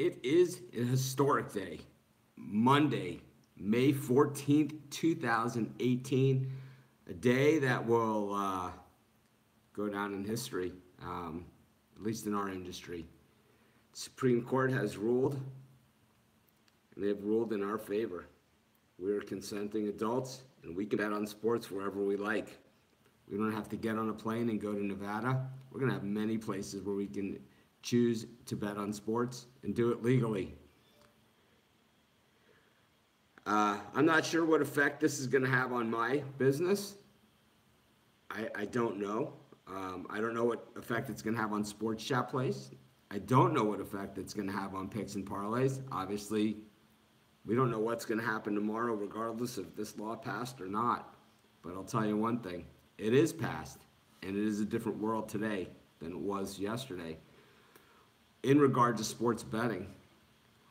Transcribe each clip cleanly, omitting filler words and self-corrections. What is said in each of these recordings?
it is a historic day. Monday, May 14th, 2018. A day that will go down in history, at least in our industry. The Supreme Court has ruled, and they've ruled in our favor. We are consenting adults, and we can bet on sports wherever we like. We don't have to get on a plane and go to Nevada. We're going to have many places where we can choose to bet on sports and do it legally. I'm not sure what effect this is going to have on my business. I don't know. I don't know what effect it's going to have on Sports Shop Place. I don't know what effect it's going to have on picks and parlays. Obviously, we don't know what's going to happen tomorrow, regardless if this law passed or not. But I'll tell you one thing. It is passed, and it is a different world today than it was yesterday. In regard to sports betting,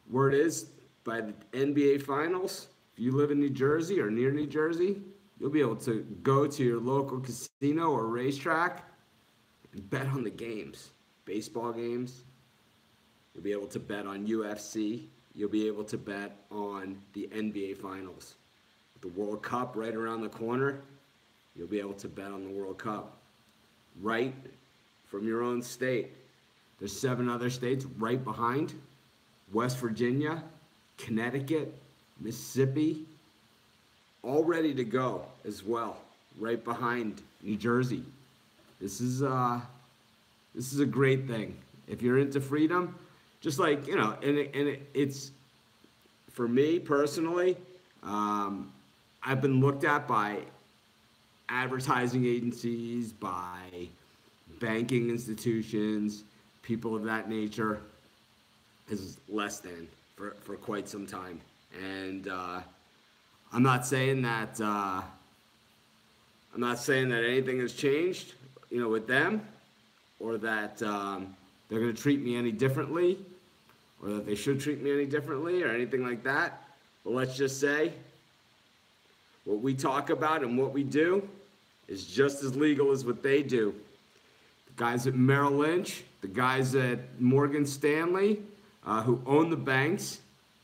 word is by the NBA Finals, if you live in New Jersey or near New Jersey, you'll be able to go to your local casino or racetrack and bet on the games. Baseball games, you'll be able to bet on UFC, you'll be able to bet on the NBA Finals. With the World Cup right around the corner, you'll be able to bet on the World Cup right from your own state. There's 7 other states right behind: West Virginia, Connecticut, Mississippi, all ready to go as well, right behind New Jersey. This is a great thing. If you're into freedom, just like, it's, for me personally, I've been looked at by advertising agencies, by banking institutions, people of that nature, as less than for quite some time. And I'm not saying that anything has changed, with them, or that they're going to treat me any differently, or that they should treat me any differently, or anything like that. But let's just say what we talk about and what we do is just as legal as what they do. The guys at Merrill Lynch, the guys at Morgan Stanley, who own the banks,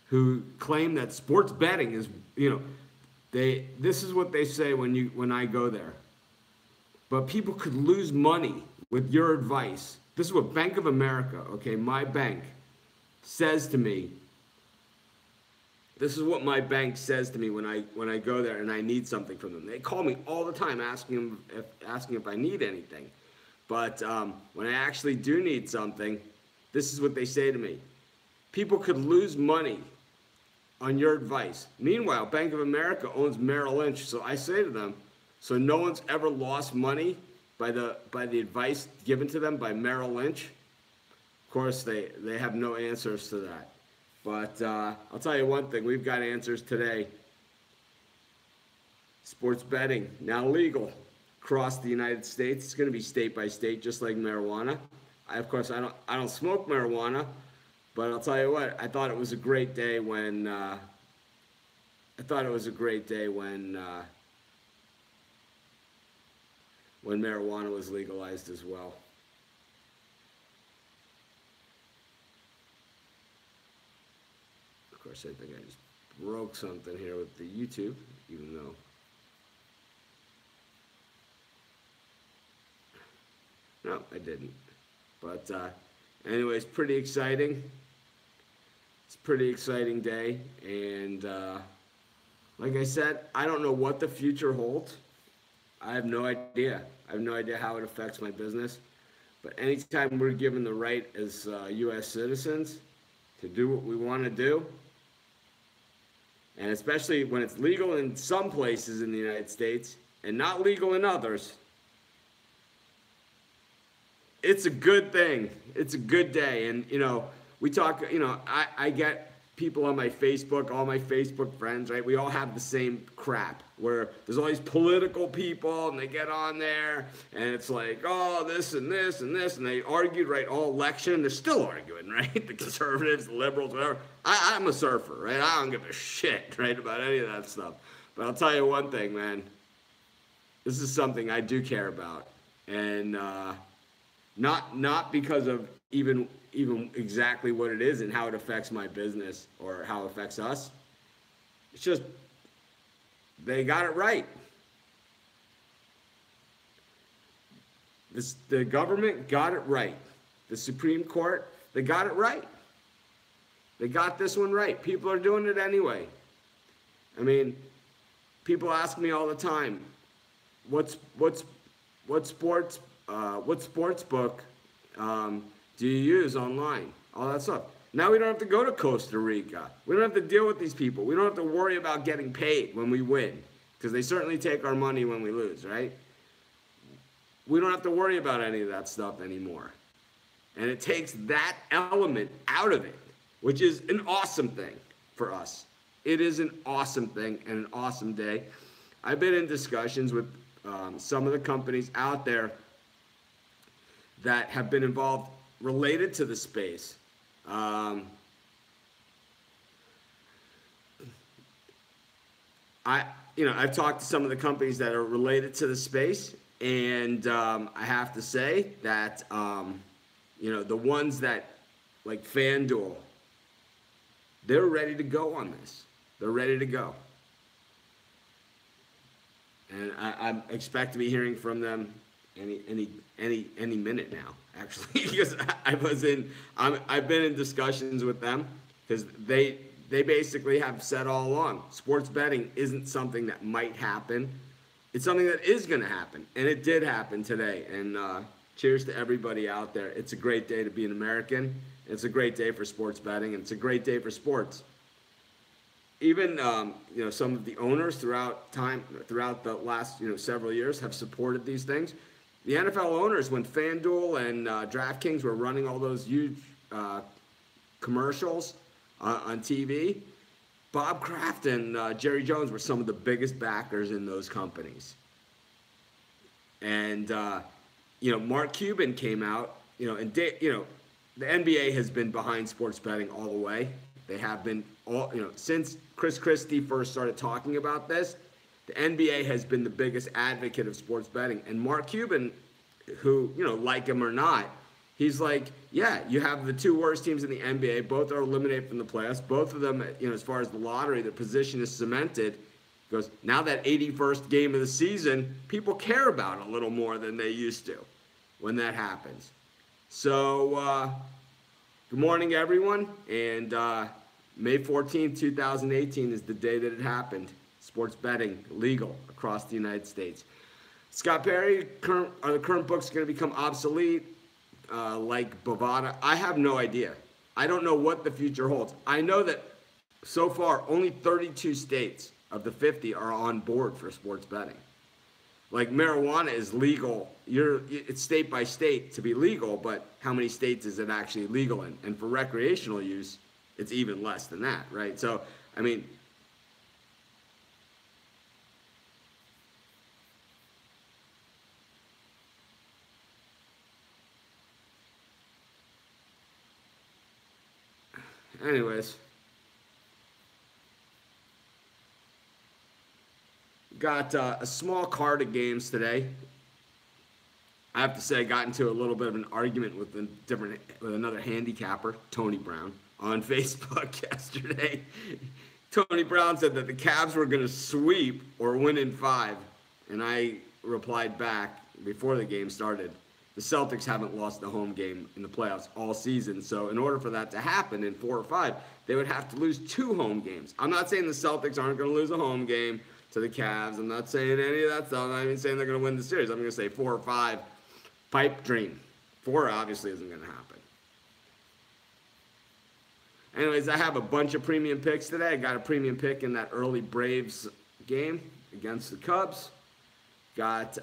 who claim that sports betting is, this is what they say when I go there. But people could lose money with your advice. This is what Bank of America, my bank, says to me. This is what my bank says to me when I go there and I need something from them. They call me all the time asking if I need anything. But when I actually do need something, this is what they say to me. People could lose money on your advice. Meanwhile, Bank of America owns Merrill Lynch. So I say to them, so no one's ever lost money by the advice given to them by Merrill Lynch? Of course, they have no answers to that. But I'll tell you one thing, we've got answers today. Sports betting, now legal across the United States. It's going to be state by state, just like marijuana. I don't smoke marijuana, but I'll tell you what, I thought it was a great day when marijuana was legalized as well. Of course, I think I just broke something here with the YouTube, even though. No, I didn't. But anyways, pretty exciting. It's a pretty exciting day. And like I said, I don't know what the future holds. I have no idea. I have no idea how it affects my business. But anytime we're given the right as U.S. citizens to do what we want to do, and especially when it's legal in some places in the United States and not legal in others, it's a good thing. It's a good day. And, we talk, I get people on my Facebook, all my Facebook friends, right? We all have the same crap where there's all these political people and they get on there and it's like, oh, this and this and this. And they argued, right, all election. They're still arguing, right? The conservatives, the liberals, whatever. I'm a surfer, right? I don't give a shit, right, about any of that stuff. But I'll tell you one thing, man. This is something I do care about. And not because of even even exactly what it is and how it affects my business or how it affects us. It's just they got it right. The government got it right. The Supreme Court, they got it right. They got this one right. People are doing it anyway. I mean, people ask me all the time, what sports book do you use online? All that stuff. Now we don't have to go to Costa Rica. We don't have to deal with these people. We don't have to worry about getting paid when we win, because they certainly take our money when we lose, right? We don't have to worry about any of that stuff anymore. And it takes that element out of it, which is an awesome thing for us. It is an awesome thing and an awesome day. I've been in discussions with some of the companies out there that have been involved related to the space. I've talked to some of the companies that are related to the space, and I have to say that the ones that, like FanDuel, they're ready to go on this. They're ready to go. And I expect to be hearing from them any minute now, actually, because I've been in discussions with them, because they basically have said all along, sports betting isn't something that might happen. It's something that is going to happen, and it did happen today. And cheers to everybody out there. It's a great day to be an American. It's a great day for sports betting, and it's a great day for sports. Even some of the owners throughout the last several years have supported these things. The NFL owners, when FanDuel and DraftKings were running all those huge commercials on TV, Bob Kraft and Jerry Jones were some of the biggest backers in those companies. And Mark Cuban came out, and the NBA has been behind sports betting all the way. They have been since Chris Christie first started talking about this. The NBA has been the biggest advocate of sports betting. And Mark Cuban, who, like him or not, he's like, yeah, you have the two worst teams in the NBA. Both are eliminated from the playoffs. Both of them, as far as the lottery, the position is cemented. He goes, now that 81st game of the season, people care about it a little more than they used to when that happens. So, good morning, everyone. And May 14th, 2018 is the day that it happened. Sports betting legal across the United States. Scott Perry, are the current books going to become obsolete like Bovada? I have no idea. I don't know what the future holds. I know that so far only 32 states of the 50 are on board for sports betting. Like marijuana is legal. It's state by state to be legal, but how many states is it actually legal in? And for recreational use, it's even less than that, right? So, I mean, anyways, got a small card of games today. I have to say I got into a little bit of an argument with another handicapper, Tony Brown, on Facebook yesterday. Tony Brown said that the Cavs were going to sweep or win in 5, and I replied back before the game started, the Celtics haven't lost a home game in the playoffs all season, so in order for that to happen in 4 or 5, they would have to lose 2 home games. I'm not saying the Celtics aren't going to lose a home game to the Cavs. I'm not saying any of that stuff. I'm not even saying they're going to win the series. I'm going to say 4 or 5, pipe dream. 4 obviously isn't going to happen. Anyways, I have a bunch of premium picks today. I got a premium pick in that early Braves game against the Cubs. Got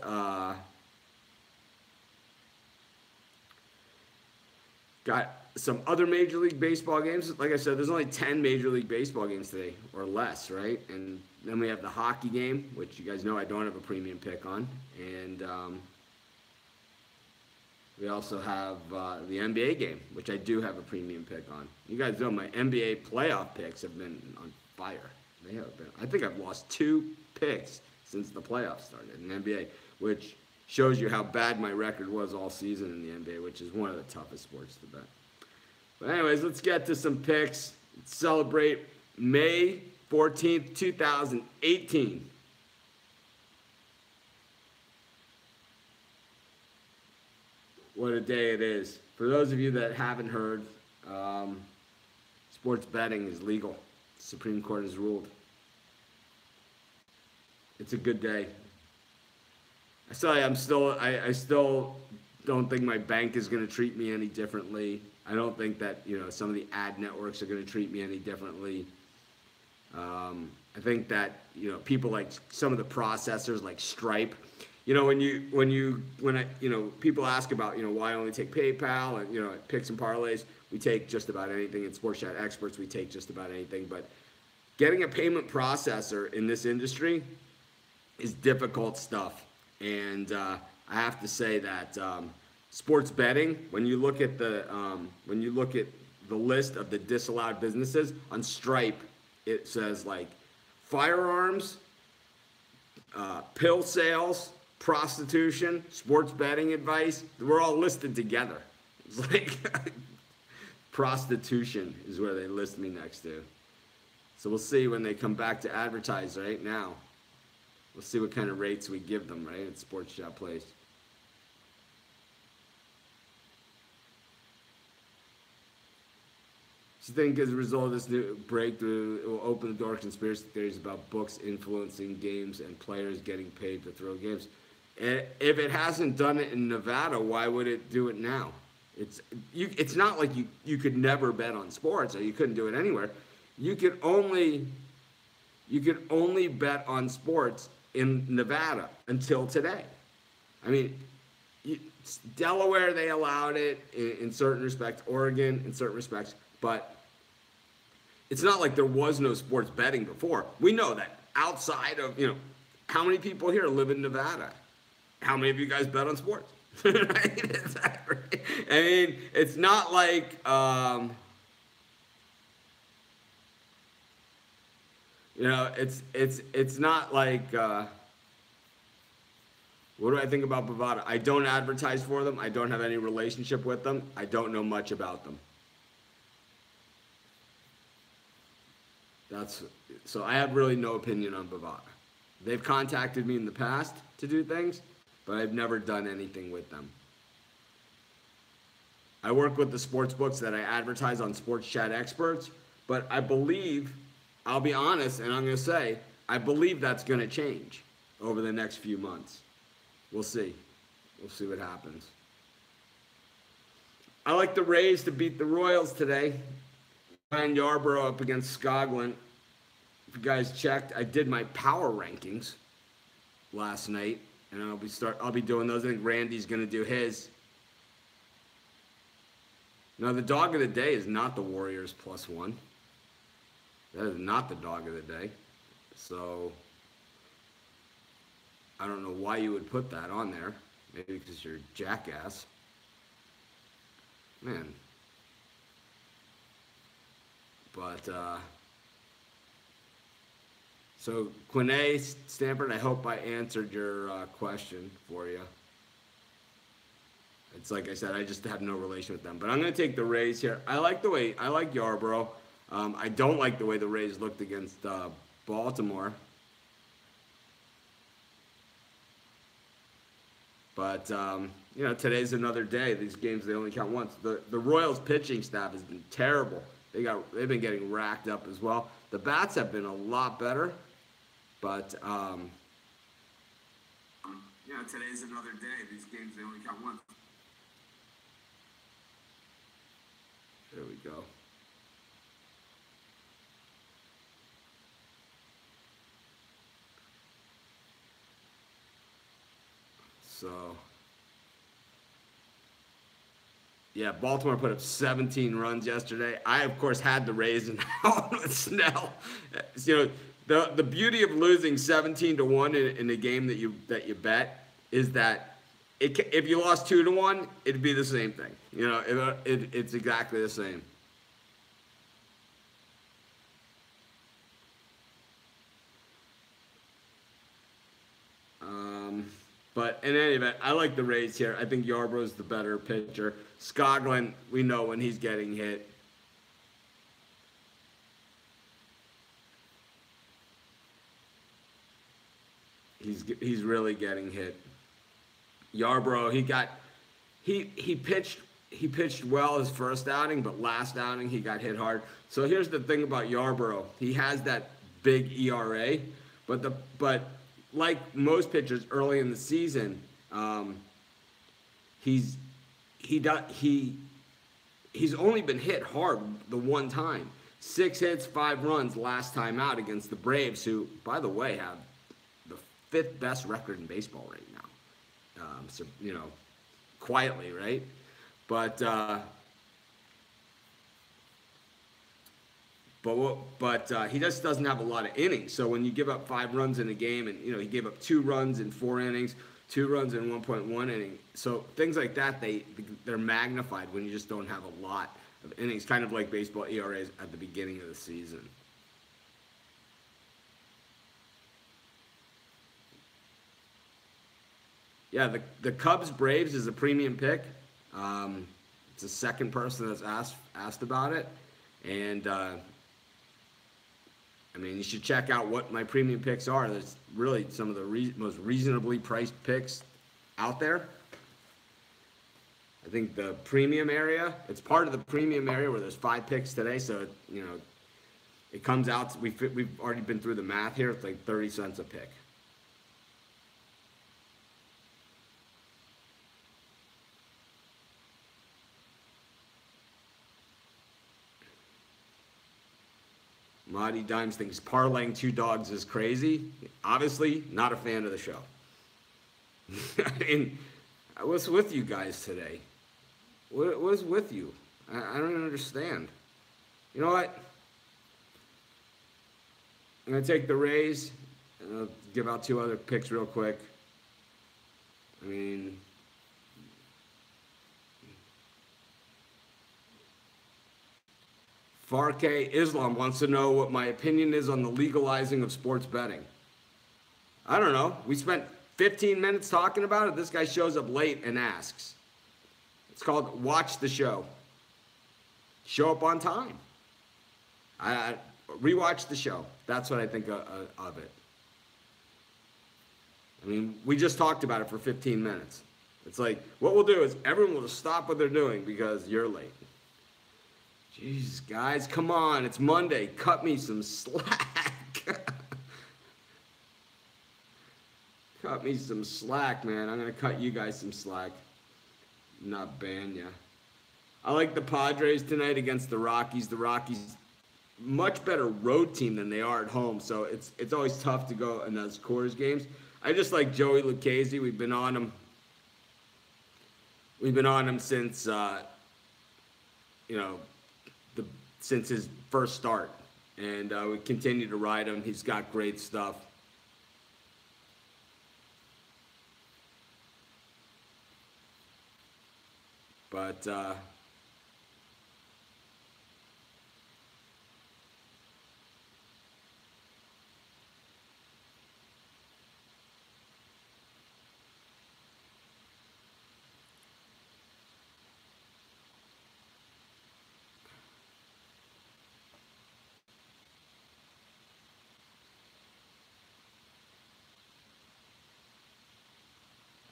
some other Major League Baseball games. Like I said, there's only 10 Major League Baseball games today, or less, right? And then we have the hockey game, which you guys know I don't have a premium pick on. And we also have the NBA game, which I do have a premium pick on. You guys know my NBA playoff picks have been on fire. They have been. I think I've lost 2 picks since the playoffs started in the NBA, which shows you how bad my record was all season in the NBA, which is one of the toughest sports to bet. But anyways, let's get to some picks. Celebrate May 14th, 2018. What a day it is. For those of you that haven't heard, sports betting is legal. The Supreme Court has ruled. It's a good day. I still don't think my bank is going to treat me any differently. I don't think that, some of the ad networks are going to treat me any differently. I think that, people like some of the processors like Stripe, people ask about, why I only take PayPal and, at picks and parlays, we take just about anything. At Sports Chat Experts, we take just about anything. But getting a payment processor in this industry is difficult stuff. And I have to say that sports betting, when you look at the list of the disallowed businesses on Stripe, it says like firearms, pill sales, prostitution, sports betting advice. We're all listed together. It's like prostitution is where they list me next to. So we'll see when they come back to advertise right now. We'll see what kind of rates we give them, right, at Sports Chat Place. Do you think as a result of this new breakthrough, it will open the door to conspiracy theories about books influencing games and players getting paid to throw games? If it hasn't done it in Nevada, why would it do it now? It's not like you could never bet on sports, or you couldn't do it anywhere. You could only bet on sports in Nevada until today. I mean, Delaware, they allowed it in certain respects, Oregon in certain respects, but it's not like there was no sports betting before. We know that outside of, how many people here live in Nevada? How many of you guys bet on sports? Right? I mean, it's not like, it's not like, what do I think about Bovada? I don't advertise for them. I don't have any relationship with them. I don't know much about them. So I have really no opinion on Bovada. They've contacted me in the past to do things, but I've never done anything with them. I work with the sports books that I advertise on Sports Chat Experts, but I believe, I'll be honest, and I'm going to say, I believe that's going to change over the next few months. We'll see. We'll see what happens. I like the Rays to beat the Royals today. Ryan Yarbrough up against Skoglund. If you guys checked, I did my power rankings last night, and I'll be doing those. I think Randy's going to do his. Now, the dog of the day is not the Warriors +1. That is not the dog of the day. So I don't know why you would put that on there. Maybe because you're a jackass. Man. But, so Quinay Stanford, I hope I answered your question for you. It's like I said, I just have no relation with them. But I'm going to take the Rays here. I like Yarbrough. I don't like the way the Rays looked against Baltimore. But, today's another day. These games, they only count once. The Royals pitching staff has been terrible. They've been getting racked up as well. The bats have been a lot better. But, today's another day. These games, they only count once. There we go. So, yeah, Baltimore put up 17 runs yesterday. I, of course, had the Rays and out with Snell. The beauty of losing 17-1 in a game that you bet is that if you lost 2-1, it'd be the same thing. It's exactly the same. But in any event, I like the Rays here. I think Yarbrough's the better pitcher. Skoglund, we know when he's getting hit, He's really getting hit. Yarbrough, he pitched well his first outing, but last outing he got hit hard. So here's the thing about Yarbrough. He has that big ERA, but like most pitchers early in the season, he's only been hit hard the one time. 6 hits, 5 runs last time out against the Braves, who, by the way, have the 5th best record in baseball right now. So, quietly, right? But he just doesn't have a lot of innings. So when you give up 5 runs in a game, and he gave up 2 runs in 4 innings, 2 runs in 1.1 inning. So things like that, they're magnified when you just don't have a lot of innings, kind of like baseball ERAs at the beginning of the season. Yeah, the Cubs Braves is a premium pick. It's the second person that's asked about it, and you should check out what my premium picks are. There's really some of the most reasonably priced picks out there. I think the premium area, it's part of the premium area where there's 5 picks today, so it comes out. We've already been through the math here. It's like 30 cents a pick. Marty Dimes thinks parlaying 2 dogs is crazy. Obviously, not a fan of the show. What's with you guys today? What's with you? I don't understand. You know what? I'm going to take the Rays, and I'll give out 2 other picks real quick. Farke Islam wants to know what my opinion is on the legalizing of sports betting. I don't know. We spent 15 minutes talking about it. This guy shows up late and asks. It's called Watch the Show. Show up on time. I rewatch the show. That's what I think of it. We just talked about it for 15 minutes. It's like, what we'll do is everyone will just stop what they're doing because you're late. Jeez, guys, come on. It's Monday. Cut me some slack. Cut me some slack, man. I'm going to cut you guys some slack. Not ban ya. I like the Padres tonight against the Rockies. The Rockies, much better road team than they are at home, so it's always tough to go in those Coors games. I just like Joey Lucchesi. We've been on him. We've been on him since, since his first start, and we continue to ride him. He's got great stuff. But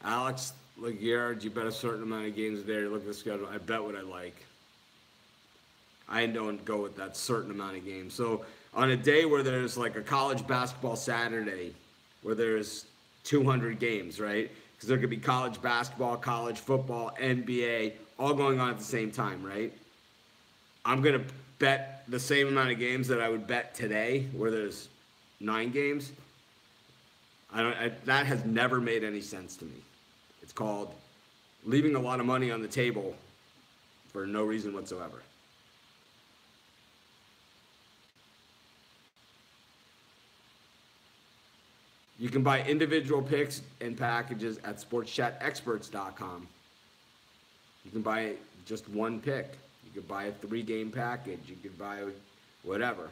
Alex Laguerre, you bet a certain amount of games a day. Look at the schedule. I bet what I like. I don't go with that certain amount of games. So on a day where there's like a college basketball Saturday, where there's 200 games, right? Because there could be college basketball, college football, NBA, all going on at the same time, right? I'm going to bet the same amount of games that I would bet today, where there's 9 games. That has never made any sense to me. It's called leaving a lot of money on the table for no reason whatsoever. You can buy individual picks and packages at sportschatexperts.com. You can buy just one pick. You could buy a 3-game package. You could buy whatever.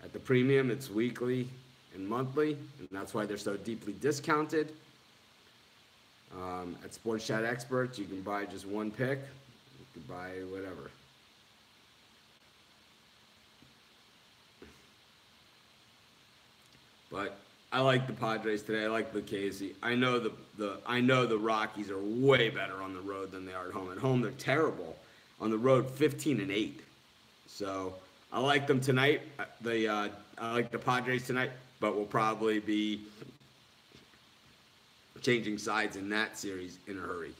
At the premium, it's weekly and monthly, and that's why they're so deeply discounted. At Sports Chat Experts, you can buy just one pick. You can buy whatever. But I like the Padres today. I like Lucchesi. I know the Rockies are way better on the road than they are at home. At home they're terrible. On the road, 15-8. So I like them tonight. I like the Padres tonight, but we'll probably be changing sides in that series in a hurry.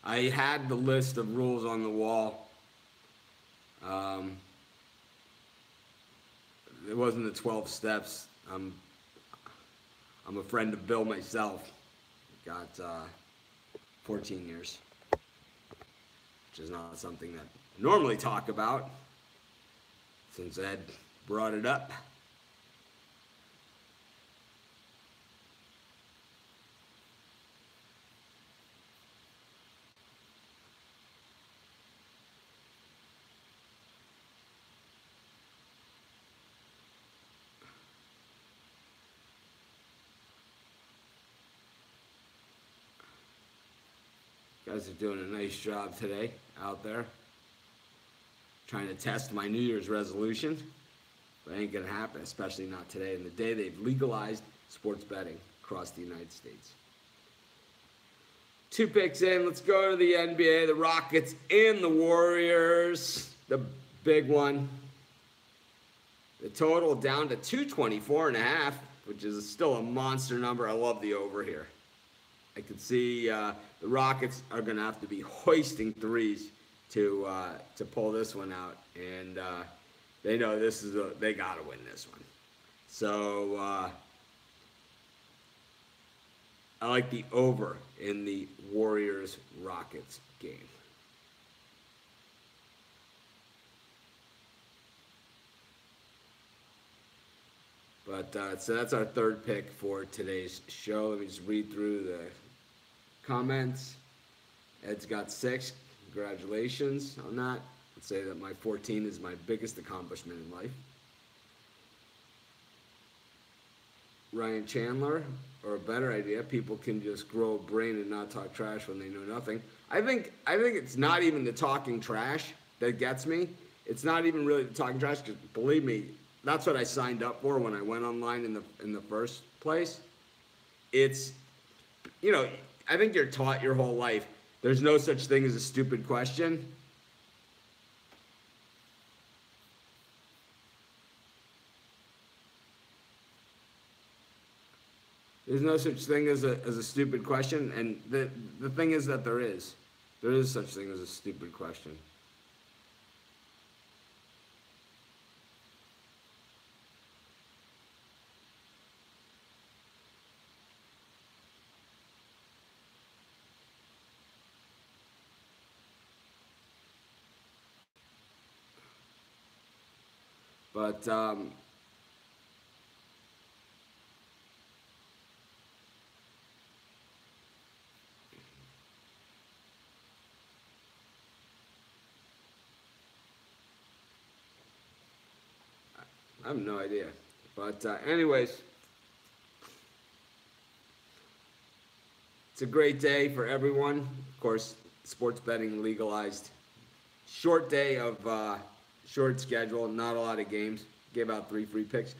I had the list of rules on the wall. Um, it wasn't the 12 steps. I'm a friend of Bill myself. Got 14 years, which is not something that I normally talk about. Since Ed brought it up. You guys are doing a nice job today out there. Trying to test my New Year's resolution. But it ain't going to happen, especially not today. And the day they've legalized sports betting across the United States. 2 picks in. Let's go to the NBA. The Rockets and the Warriors. The big one. The total down to 224.5, which is still a monster number. I love the over here. I can see the Rockets are going to have to be hoisting threes to pull this one out, and they know they got to win this one. So I like the over in the Warriors-Rockets game. But so that's our third pick for today's show. Let me just read through the comments. Ed's got 6. Congratulations on that. I'd say that my 14 is my biggest accomplishment in life. Ryan Chandler, or a better idea, people can just grow a brain and not talk trash when they know nothing. I think it's not even the talking trash that gets me. It's not even really the talking trash, because believe me, that's what I signed up for when I went online in the first place. It's, I think you're taught your whole life there's no such thing as a stupid question. There's no such thing as a stupid question, and the thing is that there is such thing as a stupid question. But I have no idea. But anyways, it's a great day for everyone. Of course, sports betting legalized. Short day of short schedule, not a lot of games. Gave out 3 free picks.